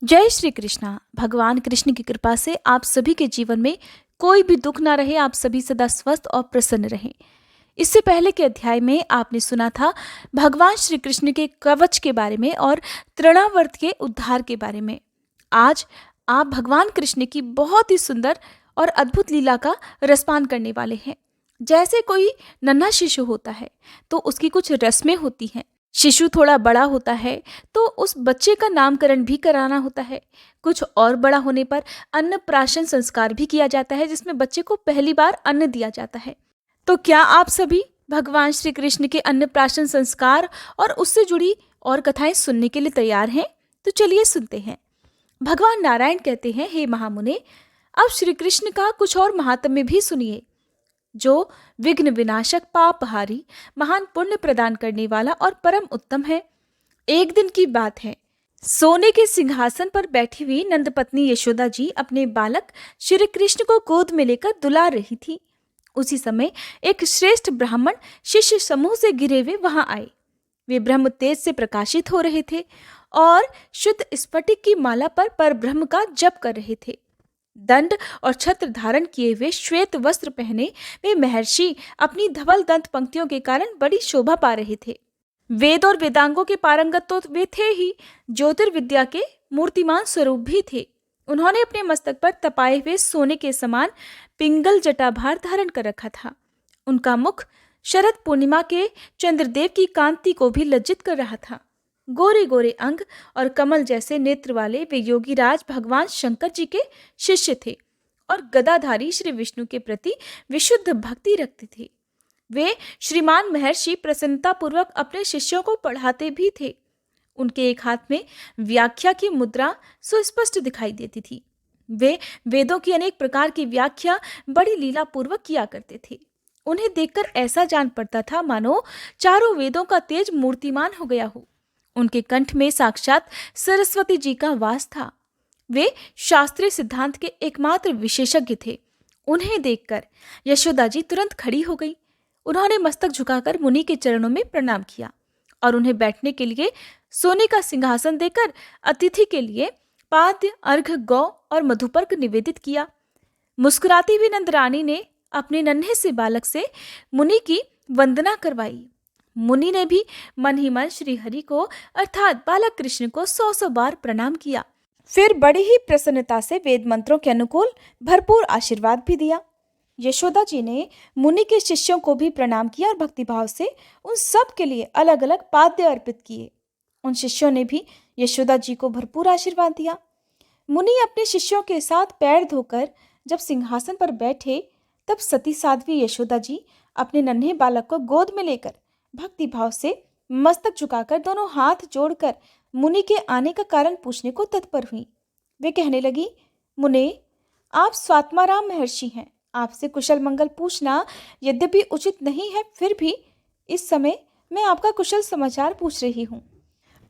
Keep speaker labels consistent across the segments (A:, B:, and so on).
A: जय श्री कृष्णा। भगवान कृष्ण की कृपा से आप सभी के जीवन में कोई भी दुख ना रहे, आप सभी सदा स्वस्थ और प्रसन्न रहें। इससे पहले के अध्याय में आपने सुना था भगवान श्री कृष्ण के कवच के बारे में और तृणावर्त के उद्धार के बारे में। आज आप भगवान कृष्ण की बहुत ही सुंदर और अद्भुत लीला का रसपान करने वाले हैं। जैसे कोई नन्हा शिशु होता है तो उसकी कुछ रस्में होती हैं। शिशु थोड़ा बड़ा होता है तो उस बच्चे का नामकरण भी कराना होता है। कुछ और बड़ा होने पर अन्नप्राशन संस्कार भी किया जाता है, जिसमें बच्चे को पहली बार अन्न दिया जाता है। तो क्या आप सभी भगवान श्री कृष्ण के अन्नप्राशन संस्कार और उससे जुड़ी और कथाएं सुनने के लिए तैयार हैं? तो चलिए सुनते हैं। भगवान नारायण कहते हैं, हे महामुने, अब श्री कृष्ण का कुछ और महात्म्य भी सुनिए, जो विघ्न विनाशक, पापहारी, महान पुण्य प्रदान करने वाला और परम उत्तम है। एक दिन की बात है, सोने के सिंहासन पर बैठी हुई नंदपत्नी यशोदा जी अपने बालक श्री कृष्ण को गोद में लेकर दुलार रही थी। उसी समय एक श्रेष्ठ ब्राह्मण शिष्य समूह से घिरे हुए वहां आए। वे ब्रह्म तेज से प्रकाशित हो रहे थे और शुद्ध स्फटिक की माला पर परब्रह्म का जप कर रहे थे। दंड और छत्र धारण किए हुए श्वेत वस्त्र पहने वे महर्षि अपनी धवल दंत पंक्तियों के कारण बड़ी शोभा पा रहे थे। वेद और वेदांगों के पारंगत तो वे थे ही, ज्योतिर्विद्या के मूर्तिमान स्वरूप भी थे। उन्होंने अपने मस्तक पर तपाए हुए सोने के समान पिंगल जटाभार धारण कर रखा था। उनका मुख शरद पूर्णिमा के चंद्रदेव की कांति को भी लज्जित कर रहा था। गोरे गोरे अंग और कमल जैसे नेत्र वाले वे योगीराज भगवान शंकर जी के शिष्य थे और गदाधारी श्री विष्णु के प्रति विशुद्ध भक्ति रखते थे। वे श्रीमान महर्षि प्रसन्नता पूर्वक अपने शिष्यों को पढ़ाते भी थे। उनके एक हाथ में व्याख्या की मुद्रा सुस्पष्ट दिखाई देती थी। वे वेदों की अनेक प्रकार की व्याख्या बड़ी लीला पूर्वक किया करते थे। उन्हें देखकर ऐसा जान पड़ता था मानो चारों वेदों का तेज मूर्तिमान हो गया हो। उनके कंठ में साक्षात सरस्वती जी का वास था। वे शास्त्रीय सिद्धांत के एकमात्र विशेषज्ञ थे। उन्हें देखकर यशोदा जी तुरंत खड़ी हो गई। उन्होंने मस्तक झुकाकर मुनि के चरणों में प्रणाम किया और उन्हें बैठने के लिए सोने का सिंहासन देकर अतिथि के लिए पाद्य, अर्घ, गौ और मधुपर्क निवेदित किया। मुस्कुराती हुई नंदरानी ने अपने नन्हे से बालक से मुनि की वंदना करवाई। मुनि ने भी मन ही मन श्री हरि को अर्थात बालक कृष्ण को 100 बार प्रणाम किया। फिर बड़ी ही प्रसन्नता से वेद मंत्रों के अनुकूल भरपूर आशीर्वाद भी दिया। यशोदा जी ने मुनि के शिष्यों को भी प्रणाम किया और भक्तिभाव से उन सब के लिए अलग अलग पाद्य अर्पित किए। उन शिष्यों ने भी यशोदा जी को भरपूर आशीर्वाद दिया। मुनि अपने शिष्यों के साथ पैर धोकर जब सिंहासन पर बैठे, तब सती साध्वी यशोदा जी अपने नन्हे बालक को गोद में लेकर भक्तिभाव से मस्तक झुकाकर दोनों हाथ जोड़कर मुनि के आने का कारण पूछने को तत्पर हुई। वे कहने लगी, मुने, आप स्वात्माराम महर्षि हैं। आपसे कुशल मंगल पूछना यद्यपि उचित नहीं है, फिर भी इस समय मैं आपका कुशल समाचार पूछ रही हूँ।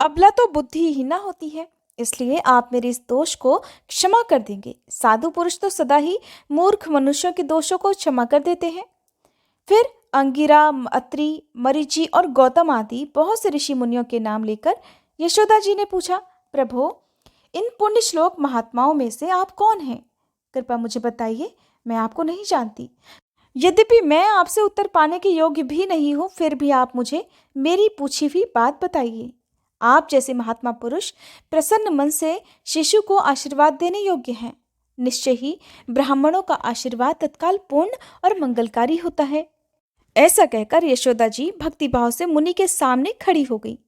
A: अबला तो बुद्धि ही ना होती है, इसलिए आप मेरे इस दोष को क्षमा कर देंगे। साधु पुरुष तो सदा ही मूर्ख मनुष्यों के दोषों को क्षमा कर देते हैं। फिर अंगिरा, अत्रि, मरीचि और गौतम आदि बहुत से ऋषि मुनियों के नाम लेकर यशोदा जी ने पूछा, प्रभु, इन पुण्य श्लोक महात्माओं में से आप कौन हैं? कृपया मुझे बताइए, मैं आपको नहीं जानती। यद्यपि मैं आपसे उत्तर पाने के योग्य भी नहीं हूं, फिर भी आप मुझे मेरी पूछी हुई बात बताइए। आप जैसे महात्मा पुरुष प्रसन्न मन से शिशु को आशीर्वाद देने योग्य हैं। निश्चय ही ब्राह्मणों का आशीर्वाद तत्काल पूर्ण और मंगलकारी होता है। ऐसा कहकर यशोदा जी भक्तिभाव से मुनि के सामने खड़ी हो गई।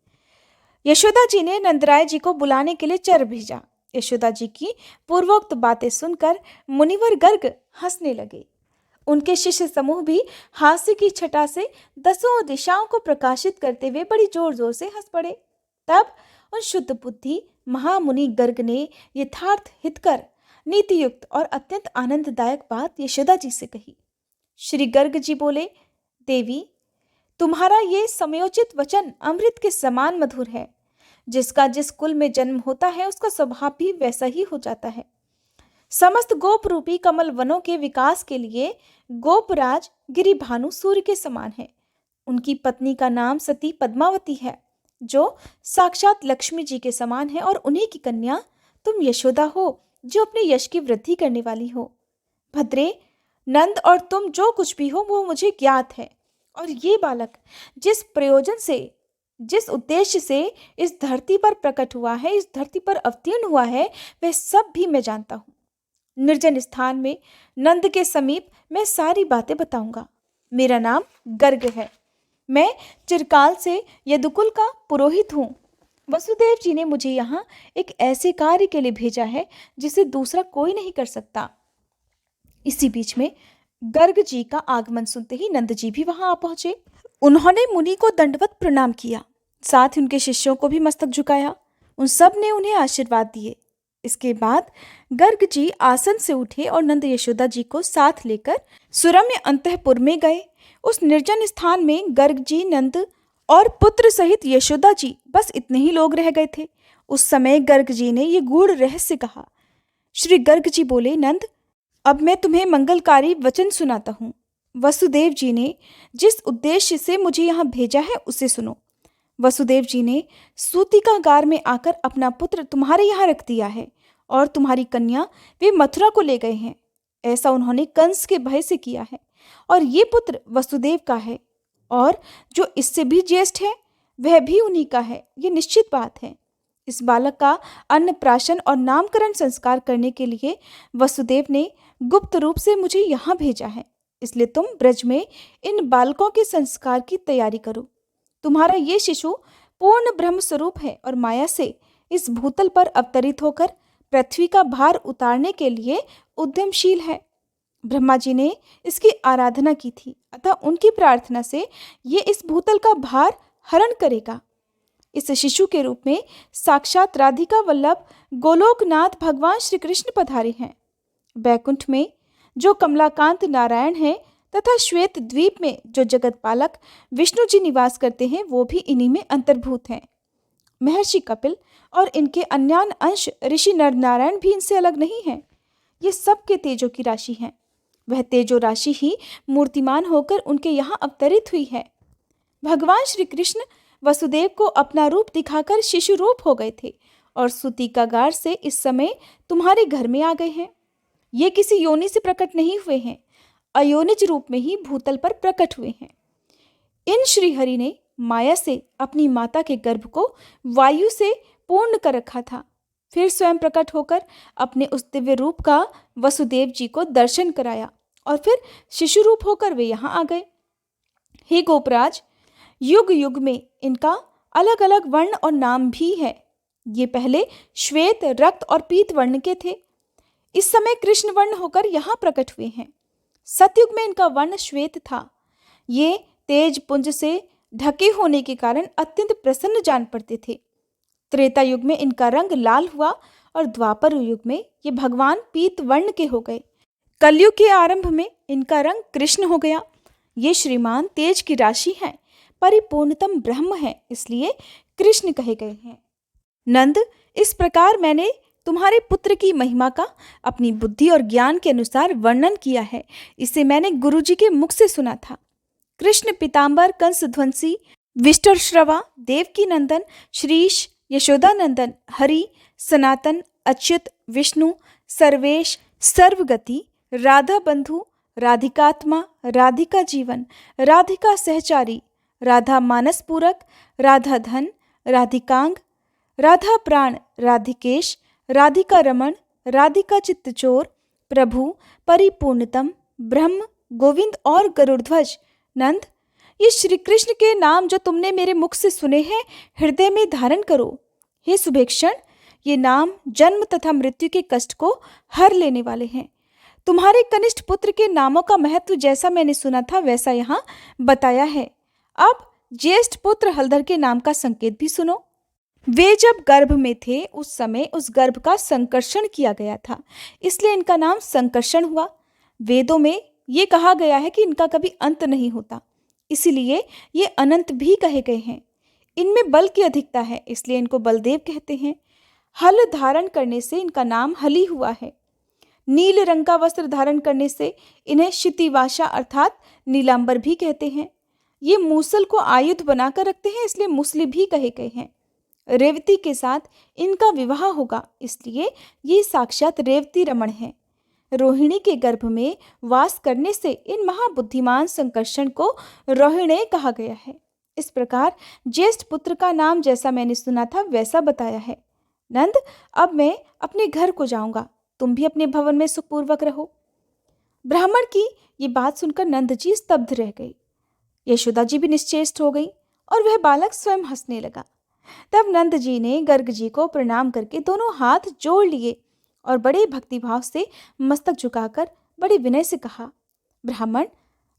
A: यशोदा जी ने नंदराय जी को बुलाने के लिए चर भेजा। यशोदा जी की पूर्वोक्त बातें सुनकर मुनिवर गर्ग हंसने लगे। उनके शिष्य समूह भी हास्य की छटा से दसों दिशाओं को प्रकाशित करते हुए बड़ी जोर जोर से हंस पड़े। तब उन शुद्ध बुद्धि महामुनि गर्ग ने यथार्थ हितकर नीतियुक्त और अत्यंत आनंददायक बात यशोदा जी से कही। श्री गर्ग जी बोले, देवी, तुम्हारा ये समयोचित वचन अमृत के समान मधुर है। जिसका जिस कुल में जन्म होता है उसका स्वभाव भी वैसा ही हो जाता है। समस्त गोप रूपी कमल वनों के विकास के लिए गोपराज गिरिभानु सूर्य के समान है। उनकी पत्नी का नाम सती पद्मावती है, जो साक्षात लक्ष्मी जी के समान है, और उन्हीं की कन्या तुम यशोदा हो जो अपने यश की वृद्धि करने वाली हो। भद्रे, नंद और तुम जो कुछ भी हो वो मुझे ज्ञात है, और ये बालक जिस प्रयोजन से, जिस उद्देश्य से इस धरती पर प्रकट हुआ है, इस धरती पर अवतीर्ण हुआ है, वह सब भी मैं जानता हूँ। निर्जन स्थान में नंद के समीप मैं सारी बातें बताऊंगा। मेरा नाम गर्ग है। मैं चिरकाल से यदुकुल का पुरोहित हूँ। वसुदेव जी ने मुझे यहाँ एक ऐसे कार्य के लिए भेजा है जिसे दूसरा कोई नहीं कर सकता। इसी बीच में गर्ग जी का आगमन सुनते ही नंद जी भी वहां आ पहुंचे। उन्होंने मुनि को दंडवत प्रणाम किया, साथ ही उनके शिष्यों को भी मस्तक झुकाया। उन सब ने उन्हें आशीर्वाद दिए। इसके बाद गर्ग जी आसन से उठे और नंद यशोदा जी को साथ लेकर सुरम्य अंतःपुर में गए। उस निर्जन स्थान में गर्ग जी, नंद और पुत्र सहित यशोदा जी, बस इतने ही लोग रह गए थे। उस समय गर्ग जी ने ये गूढ़ रहस्य कहा। श्री गर्ग जी बोले, नंद, अब मैं तुम्हें मंगलकारी वचन सुनाता हूँ। वसुदेव जी ने जिस उद्देश्य से मुझे यहाँ भेजा है उसे सुनो। वसुदेव जी ने सूतिका गार में आकर अपना पुत्र तुम्हारे यहाँ रख दिया है, और तुम्हारी कन्या वे मथुरा को ले गए हैं। ऐसा उन्होंने कंस के भय से किया है, और ये पुत्र वसुदेव का है, और जो इससे भी ज्येष्ठ है वह भी उन्हीं का है, ये निश्चित बात है। इस बालक का अन्नप्राशन और नामकरण संस्कार करने के लिए वसुदेव ने गुप्त रूप से मुझे यहाँ भेजा है। इसलिए तुम ब्रज में इन बालकों के संस्कार की तैयारी करो। तुम्हारा ये शिशु पूर्ण ब्रह्म स्वरूप है और माया से इस भूतल पर अवतरित होकर पृथ्वी का भार उतारने के लिए उद्यमशील है। ब्रह्मा जी ने इसकी आराधना की थी, अतः उनकी प्रार्थना से ये इस भूतल का भार हरण करेगा। इस शिशु के रूप में साक्षात राधिका वल्लभ गोलोकनाथ भगवान श्री कृष्ण पधारे हैं। बैकुंठ में जो कमलाकांत नारायण हैं तथा श्वेत द्वीप में जो जगत पालक विष्णु जी निवास करते हैं, वो भी इन्हीं में अंतर्भूत हैं। महर्षि कपिल और इनके अन्यान अंश ऋषि नर नारायण भी इनसे अलग नहीं हैं। ये सब के तेजों की राशि हैं। वह तेजो राशि ही मूर्तिमान होकर उनके यहाँ अवतरित हुई है। भगवान श्री कृष्ण वसुदेव को अपना रूप दिखाकर शिशु रूप हो गए थे, और सूतिकागार से इस समय तुम्हारे घर में आ गए हैं। ये किसी योनि से प्रकट नहीं हुए हैं, अयोनिज रूप में ही भूतल पर प्रकट हुए हैं। इन श्रीहरि ने माया से अपनी माता के गर्भ को वायु से पूर्ण कर रखा था, फिर स्वयं प्रकट होकर अपने उस दिव्य रूप का वसुदेव जी को दर्शन कराया, और फिर शिशु रूप होकर वे यहाँ आ गए। हे गोपराज, युग युग में इनका अलग अलग वर्ण और नाम भी है। ये पहले श्वेत, रक्त और पीत वर्ण के थे। इस समय कृष्ण वर्ण होकर यहाँ प्रकट हुए हैं। सतयुग में इनका वर्ण श्वेत था। ये तेज पुंज से ढके होने के कारण अत्यंत प्रसन्न जान पड़ते थे। त्रेता युग में इनका रंग लाल हुआ, और द्वापर युग में ये भगवान पीत वर्ण के हो गए। कलयुग के आरंभ में इनका रंग कृष्ण हो गया। ये श्रीमान तेज की राशि हैं, परिपूर्णतम ब्रह्म है, इसलिए कृष्ण कहे गए हैं। नंद, इस प्रकार मैंने तुम्हारे पुत्र की महिमा का अपनी बुद्धि और ज्ञान के अनुसार वर्णन किया है। इसे मैंने गुरुजी के मुख से सुना था। कृष्ण पीताम्बर, कंस ध्वंसी, विष्टरश्रवा, देवकी नंदन, श्रीश, यशोदा नंदन, हरि, सनातन, अच्युत, विष्णु, सर्वेश, सर्वगति, राधा बंधु, राधिकात्मा, राधिका जीवन, राधिका सहचारी, राधा मानस पूरक, राधा धन, राधिकांग, राधा प्राण, राधिकेश, राधिका रमण, राधिका चित्तचोर, प्रभु, परिपूर्णतम, ब्रह्म, गोविंद और गरुड़ध्वज। नंद, ये श्री कृष्ण के नाम जो तुमने मेरे मुख से सुने हैं, हृदय में धारण करो। हे सुभेक्षण, ये नाम जन्म तथा मृत्यु के कष्ट को हर लेने वाले हैं। तुम्हारे कनिष्ठ पुत्र के नामों का महत्व जैसा मैंने सुना था वैसा यहाँ बताया है। अब ज्येष्ठ पुत्र हलधर के नाम का संकेत भी सुनो। वे जब गर्भ में थे उस समय उस गर्भ का संकर्षण किया गया था, इसलिए इनका नाम संकर्षण हुआ। वेदों में ये कहा गया है कि इनका कभी अंत नहीं होता, इसीलिए ये अनंत भी कहे गए हैं। इनमें बल की अधिकता है, इसलिए इनको बलदेव कहते हैं। हल धारण करने से इनका नाम हली हुआ है। नील रंग का वस्त्र धारण करने से इन्हें क्षितिवाशा अर्थात नीलांबर भी कहते हैं। ये मूसल को आयुध बनाकर रखते हैं, इसलिए मुसली भी कहे गए हैं। रेवती के साथ इनका विवाह होगा, इसलिए ये साक्षात रेवती रमण है। रोहिणी के गर्भ में वास करने से इन महाबुद्धिमान संकर्षण को रोहिणे कहा गया है। इस प्रकार ज्येष्ठ पुत्र का नाम जैसा मैंने सुना था वैसा बताया है। नंद, अब मैं अपने घर को जाऊंगा, तुम भी अपने भवन में सुखपूर्वक रहो। ब्राह्मण की ये बात सुनकर नंद जी स्तब्ध रह गई। यशोदा जी भी निश्चेष्ट हो गई और वह बालक स्वयं हंसने लगा। तब नंद जी ने गर्ग जी को प्रणाम करके दोनों हाथ जोड़ लिए और बड़े भक्तिभाव से मस्तक झुकाकर बड़े विनय से कहा, ब्राह्मण,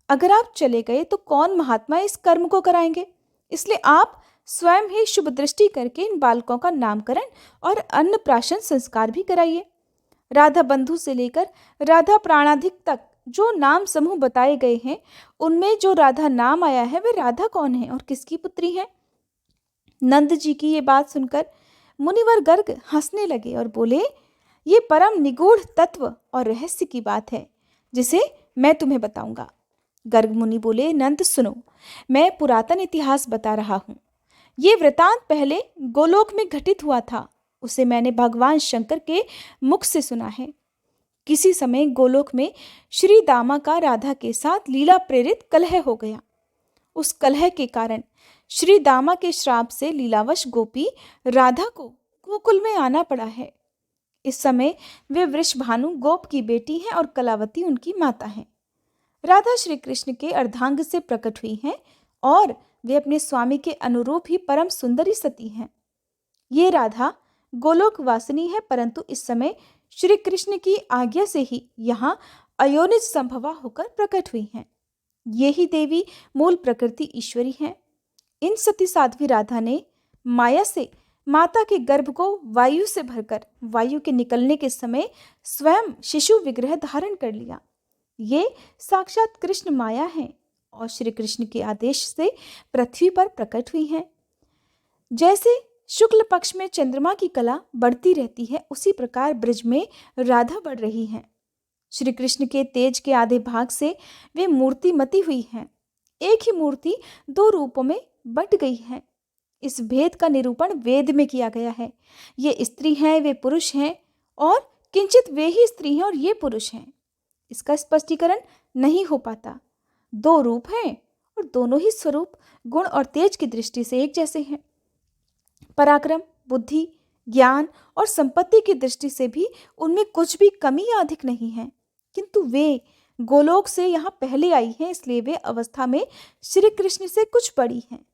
A: अगर आप चले गए तो कौन महात्मा इस कर्म को कराएंगे, इसलिए आप स्वयं ही शुभ दृष्टि करके इन बालकों का नामकरण और अन्नप्राशन संस्कार भी कराइए। राधा बंधु से लेकर राधा प्राणाधिक तक जो नाम समूह बताए गए हैं, उनमें जो राधा नाम आया है वह राधा कौन है और किसकी पुत्री है? नंद जी की ये बात सुनकर मुनिवर गर्ग हंसने लगे और बोले, ये परम निगूढ़ तत्व और रहस्य की बात है जिसे मैं तुम्हें बताऊंगा। गर्ग मुनि बोले, नंद सुनो, मैं पुरातन इतिहास बता रहा हूँ। ये वृतांत पहले गोलोक में घटित हुआ था, उसे मैंने भगवान शंकर के मुख से सुना है। किसी समय गोलोक में श्री दामा का राधा के साथ लीला प्रेरित कलह हो गया। उस कलह के कारण श्री दामा के श्राप से लीलावश गोपी राधा को गोकुल में आना पड़ा है। इस समय वे वृषभानु गोप की बेटी हैं और कलावती उनकी माता हैं। राधा श्री कृष्ण के अर्धांग से प्रकट हुई हैं और वे अपने स्वामी के अनुरूप ही परम सुंदरी सती हैं। ये राधा गोलोक वासिनी है, परंतु इस समय श्री कृष्ण की आज्ञा से ही यहाँ अयोनिज संभवा होकर प्रकट हुई हैं। ये ही देवी मूल प्रकृति ईश्वरी हैं। इन सती साध्वी राधा ने माया से माता के गर्भ को वायु से भरकर वायु के निकलने के समय स्वयं शिशु विग्रह धारण कर लिया। ये साक्षात कृष्ण माया हैं और श्री कृष्ण के आदेश से पृथ्वी पर प्रकट हुई हैं। जैसे शुक्ल पक्ष में चंद्रमा की कला बढ़ती रहती है, उसी प्रकार ब्रज में राधा बढ़ रही हैं। श्री कृष्ण के तेज के आधे भाग से वे मूर्तिमती हुई हैं। एक ही मूर्ति दो रूपों में बट गई है। इस भेद का निरूपण वेद में किया गया है। ये स्त्री हैं, वे पुरुष हैं, और किंचित वे ही स्त्री हैं और ये पुरुष हैं। इसका स्पष्टीकरण नहीं हो पाता। दो रूप हैं और दोनों ही स्वरूप गुण और तेज की दृष्टि से एक जैसे हैं। पराक्रम, बुद्धि, ज्ञान और संपत्ति की दृष्टि से भी उनमें कुछ भी कमी या अधिक नहीं है, किंतु वे गोलोक से यहाँ पहले आई हैं, इसलिए वे अवस्था में श्री कृष्ण से कुछ बड़ी हैं।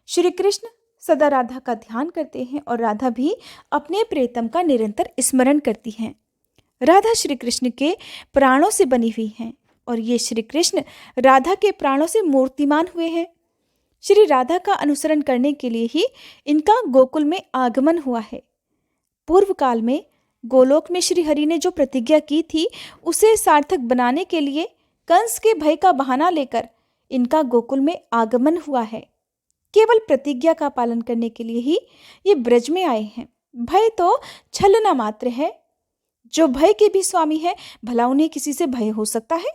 A: श्री कृष्ण सदा राधा का ध्यान करते हैं और राधा भी अपने प्रियतम का निरंतर स्मरण करती हैं। राधा श्री कृष्ण के प्राणों से बनी हुई हैं और ये श्री कृष्ण राधा के प्राणों से मूर्तिमान हुए हैं। श्री राधा का अनुसरण करने के लिए ही इनका गोकुल में आगमन हुआ है। पूर्व काल में गोलोक में श्री हरि ने जो प्रतिज्ञा की थी, उसे सार्थक बनाने के लिए कंस के भय का बहाना लेकर इनका गोकुल में आगमन हुआ है। केवल प्रतिज्ञा का पालन करने के लिए ही ये ब्रज में आए हैं। भय तो छलना मात्र है। जो भय के भी स्वामी है, भला उन्हें किसी से भय हो सकता है?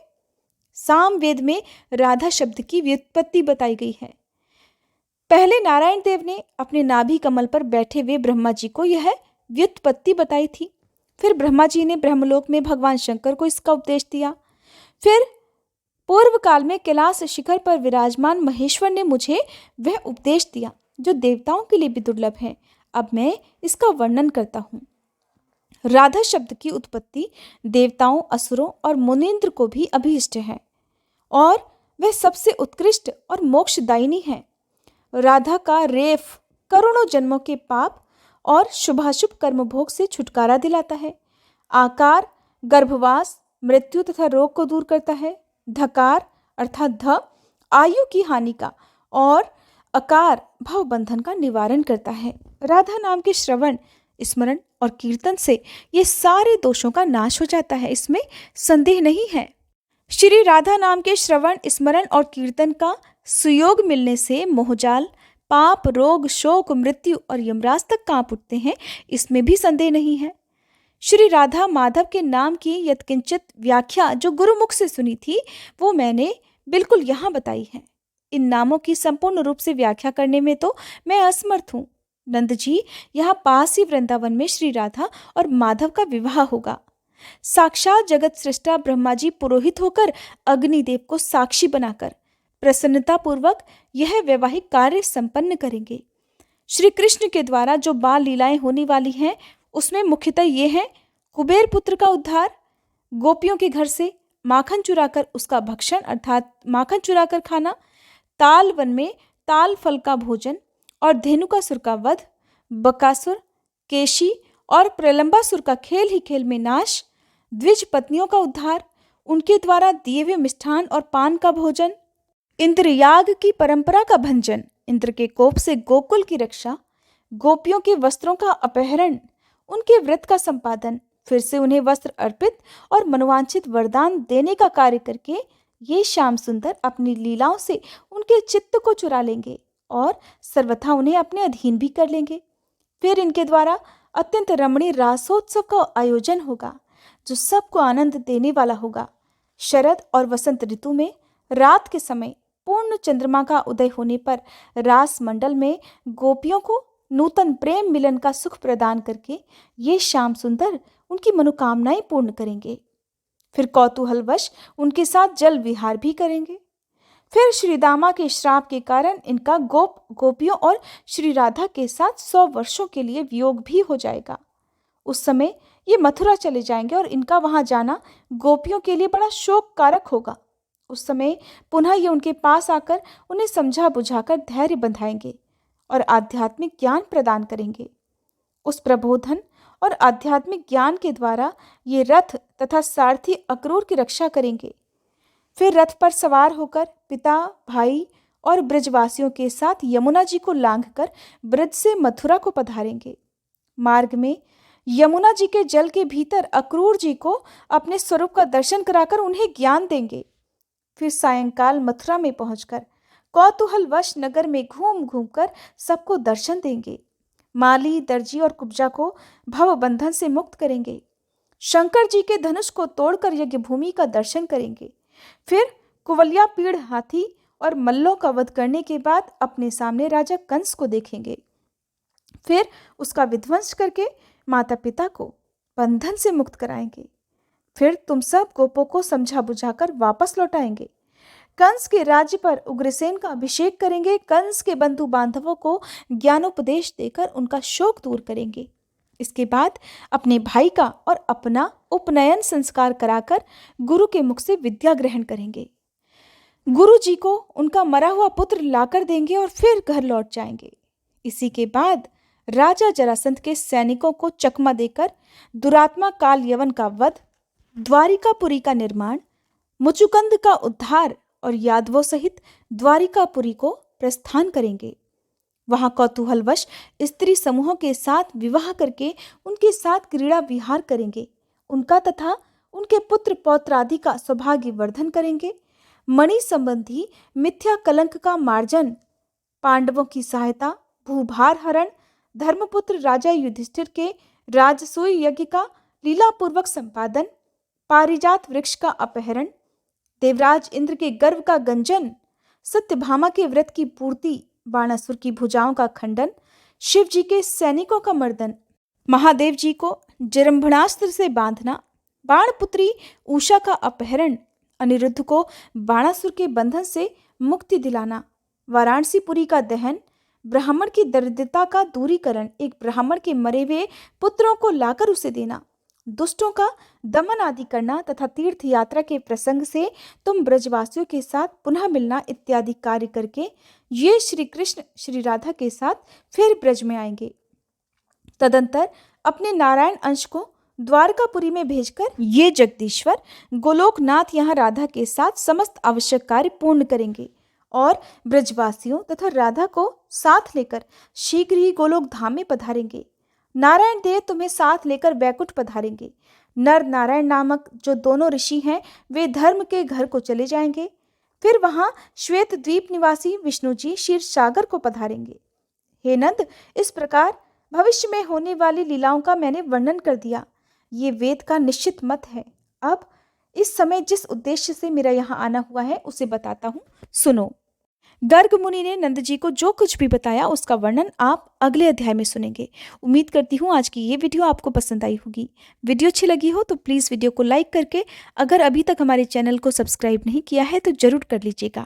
A: साम वेद में राधा शब्द की व्युत्पत्ति बताई गई है। पहले नारायण देव ने अपने नाभि कमल पर बैठे हुए ब्रह्मा जी को यह व्युत्पत्ति बताई थी। फिर ब्रह्मा जी ने ब्रह्मलोक में भगवान शंकर को इसका उपदेश दिया। फिर पूर्व काल में कैलाश शिखर पर विराजमान महेश्वर ने मुझे वह उपदेश दिया जो देवताओं के लिए भी दुर्लभ है। अब मैं इसका वर्णन करता हूँ। राधा शब्द की उत्पत्ति देवताओं, असुरों और मुनीन्द्र को भी अभीष्ट है और वह सबसे उत्कृष्ट और मोक्षदायिनी है। राधा का रेफ करोड़ों जन्मों के पाप और शुभाशुभ कर्मभोग से छुटकारा दिलाता है। आकार गर्भवास, मृत्यु तथा रोग को दूर करता है। धकार अर्थात ध आयु की हानि का और अकार भव बंधन का निवारण करता है। राधा नाम के श्रवण, स्मरण और कीर्तन से ये सारे दोषों का नाश हो जाता है, इसमें संदेह नहीं है। श्री राधा नाम के श्रवण, स्मरण और कीर्तन का सुयोग मिलने से मोहजाल, पाप, रोग, शोक, मृत्यु और यमराज तक कांप उठते हैं, इसमें भी संदेह नहीं है। श्री राधा माधव के नाम की यत्किंचित व्याख्या जो गुरुमुख से सुनी थी, वो मैंने बिल्कुल यहाँ बताई है। इन नामों की संपूर्ण रूप से व्याख्या करने में तो मैं असमर्थ हूँ। नंद जी, यहाँ पास ही वृंदावन में श्री राधा और माधव का विवाह होगा। साक्षात जगत सृष्टा ब्रह्मा जी पुरोहित होकर अग्निदेव को साक्षी बनाकर प्रसन्नता पूर्वक यह वैवाहिक कार्य संपन्न करेंगे। श्री कृष्ण के द्वारा जो बाल लीलाएं होने वाली हैं उसमें मुख्यतः ये हैं: कुबेर पुत्र का उद्धार, गोपियों के घर से माखन चुराकर उसका भक्षण अर्थात माखन चुराकर खाना, ताल वन में ताल फल का भोजन और धेनुकासुर का वध, बकासुर, केशी और प्रलंबासुर का खेल ही खेल में नाश, द्विज पत्नियों का उद्धार, उनके द्वारा दिए हुए मिष्ठान और पान का भोजन, इंद्रयाग की परंपरा का भंजन, इंद्र के कोप से गोकुल की रक्षा, गोपियों के वस्त्रों का अपहरण, उनके व्रत का संपादन, फिर से उन्हें वस्त्र अर्पित और मनोवांछित वरदान देने का कार्य करके ये श्याम सुंदर अपनी लीलाओं से उनके चित्त को चुरा लेंगे और सर्वथा उन्हें अपने अधीन भी कर लेंगे। फिर इनके द्वारा अत्यंत रमणीय रासोत्सव का आयोजन होगा जो सबको आनंद देने वाला होगा। शरद और वसंत ऋतु में रात के समय पूर्ण चंद्रमा का उदय होने पर रास मंडल में गोपियों को नूतन प्रेम मिलन का सुख प्रदान करके ये श्याम सुंदर उनकी मनोकामनाएं पूर्ण करेंगे। फिर कौतूहलवश उनके साथ जल विहार भी करेंगे। फिर श्री दामा के श्राप के कारण इनका गोपियों और श्री राधा के साथ 100 वर्षों के लिए वियोग भी हो जाएगा। उस समय ये मथुरा चले जाएंगे और इनका वहां जाना गोपियों के लिए बड़ा शोक कारक होगा। उस समय पुनः ये उनके पास आकर उन्हें समझा बुझाकर धैर्य बंधाएंगे और आध्यात्मिक ज्ञान प्रदान करेंगे। उस प्रबोधन और आध्यात्मिक ज्ञान के द्वारा ये रथ तथा सारथी अक्रूर की रक्षा करेंगे। फिर रथ पर सवार होकर पिता, भाई और ब्रजवासियों के साथ यमुना जी को लांघकर ब्रज से मथुरा को पधारेंगे। मार्ग में यमुना जी के जल के भीतर अक्रूर जी को अपने स्वरूप का दर्शन कराकर उन्हें ज्ञान देंगे। फिर सायंकाल मथुरा में पहुंचकर कौतूहलवश नगर में घूम घूम कर सबको दर्शन देंगे। माली, दर्जी और कुब्जा को भव बंधन से मुक्त करेंगे। शंकर जी के धनुष को तोड़कर यज्ञ भूमि का दर्शन करेंगे। फिर कुवलिया पीड़ हाथी और मल्लों का वध करने के बाद अपने सामने राजा कंस को देखेंगे। फिर उसका विध्वंस करके माता पिता को बंधन से मुक्त कराएंगे। फिर तुम सब गोपों को समझा बुझाकर वापस लौटाएंगे। कंस के राज्य पर उग्रसेन का अभिषेक करेंगे। कंस के बंधु बांधवों को ज्ञानोपदेश देकर उनका शोक दूर करेंगे। इसके बाद अपने भाई का और अपना उपनयन संस्कार कराकर गुरु के मुख से विद्या ग्रहण करेंगे। गुरु जी को उनका मरा हुआ पुत्र लाकर देंगे और फिर घर लौट जाएंगे। इसी के बाद राजा जरासंध के सैनिकों को चकमा देकर दुरात्मा काल यवन का वध, द्वारिकापुरी का निर्माण, मुचुकंद का उद्धार और यादवों सहित द्वारिकापुरी को प्रस्थान करेंगे। वहां कौतूहलवश स्त्री समूहों के साथ विवाह करके उनके साथ क्रीड़ा विहार करेंगे। उनका तथा उनके पुत्र पौत्र आदि का सौभाग्य वर्धन करेंगे। मणि संबंधी मिथ्या कलंक का मार्जन, पांडवों की सहायता, भूभार हरण, धर्मपुत्र राजा युधिष्ठिर के राजसूय यज्ञ का लीलापूर्वक संपादन, पारिजात वृक्ष का अपहरण, देवराज इंद्र के गर्व का गंजन, सत्यभामा के व्रत की पूर्ति, बाणासुर की भुजाओं का खंडन, शिव जी के सैनिकों का मर्दन, महादेव जी को जरंभणास्त्र से बांधना, बाणपुत्री उषा का अपहरण, अनिरुद्ध को बाणासुर के बंधन से मुक्ति दिलाना, वाराणसीपुरी का दहन, ब्राह्मण की दरिद्रता का दूरीकरण, एक ब्राह्मण के मरे हुए पुत्रों को लाकर उसे देना, दुष्टों का दमन आदि करना तथा तीर्थ यात्रा के प्रसंग से तुम ब्रजवासियों के साथ पुनः मिलना इत्यादि कार्य करके ये श्री कृष्ण श्री राधा के साथ फिर ब्रज में आएंगे। तदंतर अपने नारायण अंश को द्वारकापुरी में भेजकर ये जगदीश्वर गोलोकनाथ यहाँ राधा के साथ समस्त आवश्यक कार्य पूर्ण करेंगे और ब्रजवासियों तथा राधा को साथ लेकर शीघ्र ही गोलोक धाम में पधारेंगे। नारायण देव तुम्हें साथ लेकर बैकुंठ पधारेंगे। नर नारायण नामक जो दोनों ऋषि हैं वे धर्म के घर को चले जाएंगे। फिर वहां श्वेत द्वीप निवासी विष्णु जी क्षीर सागर को पधारेंगे। हे नंद, इस प्रकार भविष्य में होने वाली लीलाओं का मैंने वर्णन कर दिया। ये वेद का निश्चित मत है। अब इस समय जिस उद्देश्य से मेरा यहाँ आना हुआ है उसे बताता हूँ, सुनो। गर्ग मुनि ने नंद जी को जो कुछ भी बताया उसका वर्णन आप अगले अध्याय में सुनेंगे। उम्मीद करती हूँ आज की ये वीडियो आपको पसंद आई होगी। वीडियो अच्छी लगी हो तो प्लीज़ वीडियो को लाइक करके, अगर अभी तक हमारे चैनल को सब्सक्राइब नहीं किया है तो ज़रूर कर लीजिएगा।